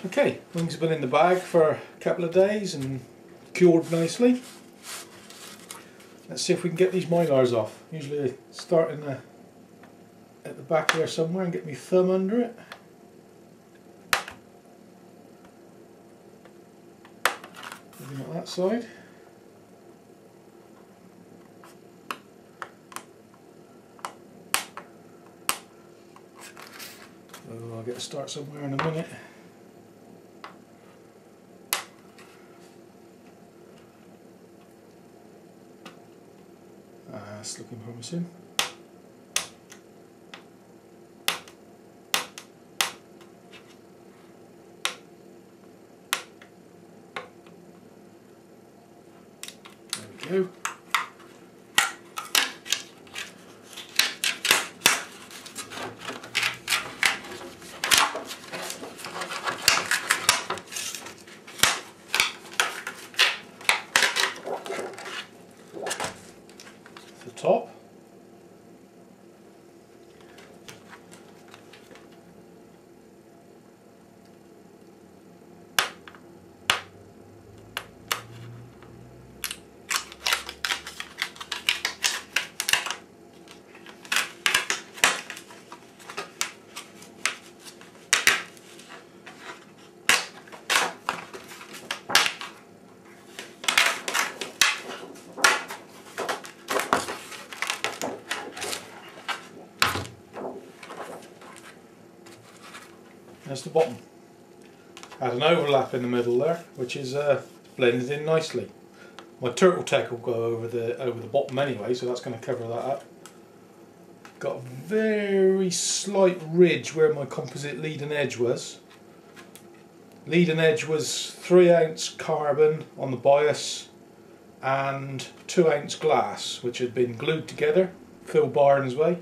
Okay, wings have been in the bag for a couple of days and cured nicely. Let's see if we can get these mylars off. Usually I start at the back there somewhere and get my thumb under it. Looking at that side. So I'll get to start somewhere in a minute. That's looking promising. There we go. The top. That's the bottom. Had an overlap in the middle there, which is blended in nicely. My turtle tech will go over the bottom anyway, so that's going to cover that up. Got a very slight ridge where my composite leading edge was. Leading edge was 3-ounce carbon on the bias and 2-ounce glass, which had been glued together, Phil Barnes way.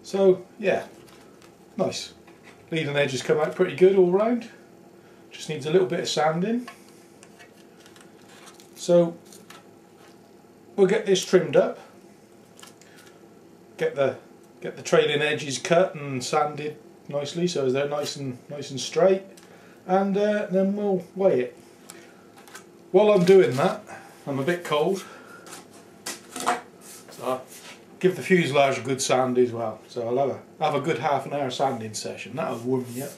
So yeah, nice. Leading edge has come out pretty good all round. Just needs a little bit of sanding. So we'll get this trimmed up. Get the trailing edges cut and sanded nicely so they're nice and straight. And then we'll weigh it. While I'm doing that, I'm a bit cold. So I'll give the fuselage a good sand as well. So I'll have a good half an hour sanding session. That'll warm me up.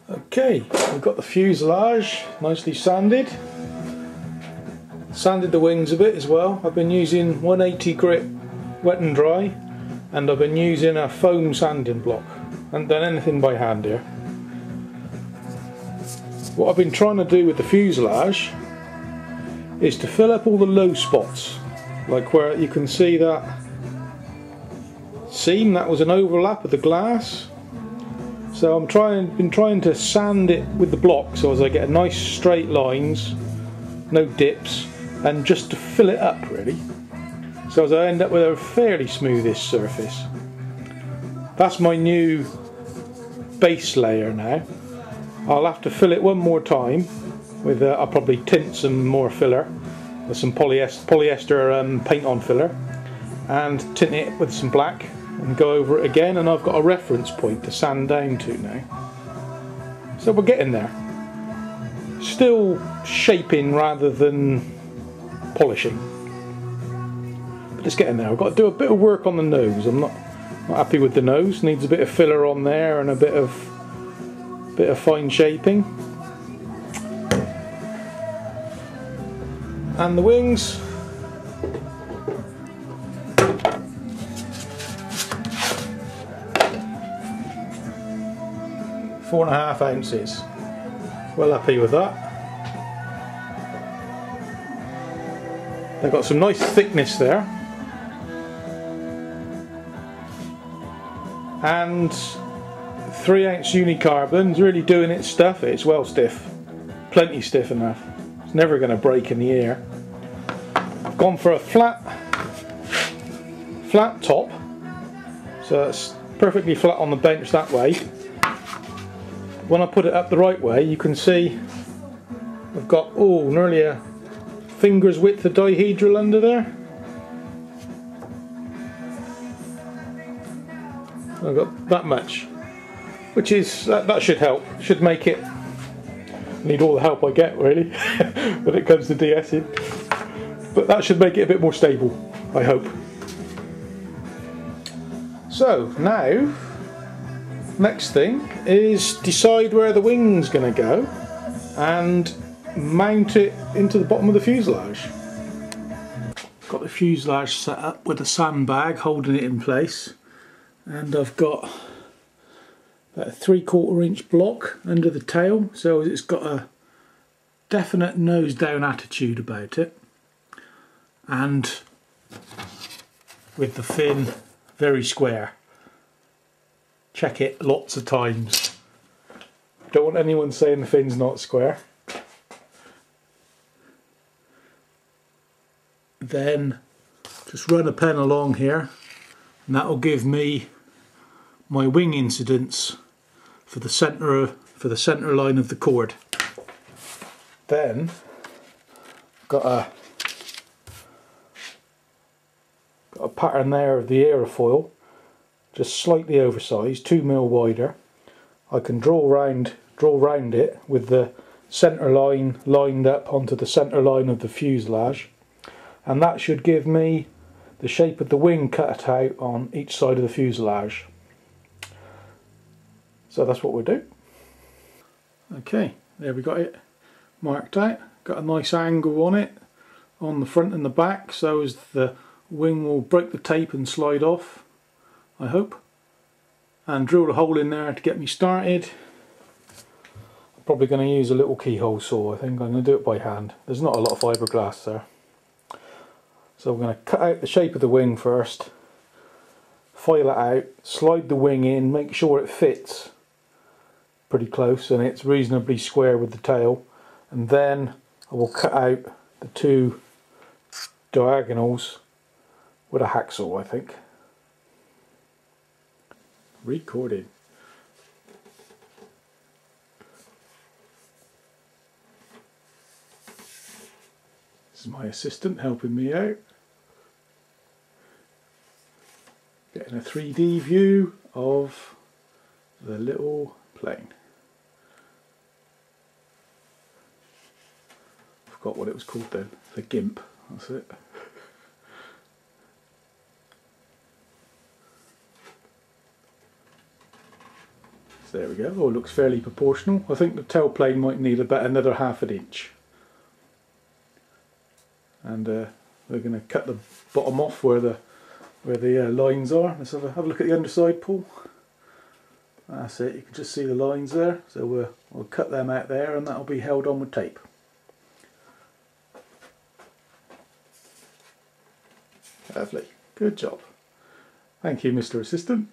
Okay, we've got the fuselage nicely sanded. Sanded the wings a bit as well. I've been using 180 grit wet and dry, and I've been using a foam sanding block. I haven't done anything by hand here. What I've been trying to do with the fuselage is to fill up all the low spots, like where you can see that seam that was an overlap of the glass. So I've been trying to sand it with the block so as I get a nice straight lines, no dips, and just to fill it up really, so as I end up with a fairly smoothish surface. That's my new base layer now. I'll have to fill it one more time with I'll probably tint some more filler with some polyester paint on filler and tint it with some black and go over it again, and I've got a reference point to sand down to now. So we're getting there. Still shaping rather than polishing, but it's getting there. I've got to do a bit of work on the nose. I'm not happy with the nose. Needs a bit of filler on there and a bit of fine shaping. And the wings, four and a half ounces. Well happy with that. They've got some nice thickness there. And 3-ounce unicarbon's really doing its stuff. It's well stiff. Plenty stiff enough. It's never going to break in the air. I've gone for a flat top. So it's perfectly flat on the bench that way. When I put it up the right way, you can see I've got nearly a finger's width of dihedral under there. I've got that much, which is that should help. Should make it. Need all the help I get really when it comes to de-essing, but that should make it a bit more stable, I hope. So now, next thing is decide where the wing's going to go and mount it into the bottom of the fuselage. Got the fuselage set up with a sandbag holding it in place, and I've got about a 3/4 inch block under the tail, so it's got a definite nose down attitude about it, and with the fin very square. Check it lots of times. Don't want anyone saying the fin's not square. Then just run a pen along here, and that will give me my wing incidence for the center line of the cord. Then got a pattern there of the aerofoil, just slightly oversized, 2mm wider. I can draw round it with the center line lined up onto the center line of the fuselage, and that should give me the shape of the wing cut out on each side of the fuselage. So that's what we'll do. Okay, there we got it marked out. Got a nice angle on it on the front and the back, so as the wing will break the tape and slide off, I hope. And drilled a hole in there to get me started. I'm probably going to use a little keyhole saw. I think I'm going to do it by hand. There's not a lot of fiberglass there. So we're going to cut out the shape of the wing first, file it out, slide the wing in, make sure it fits pretty close and it's reasonably square with the tail, and then I will cut out the two diagonals with a hacksaw, I think. Recorded. This is my assistant helping me out. Getting a 3D view of the little plane. Forgot what it was called then. The Gimp, that's it. So there we go. Oh, it looks fairly proportional. I think the tailplane might need about another ½ inch. And we're going to cut the bottom off where the lines are. Let's have a look at the underside, Paul. That's it. You can just see the lines there. So we'll cut them out there, and that'll be held on with tape. Lovely. Good job. Thank you, Mr. Assistant.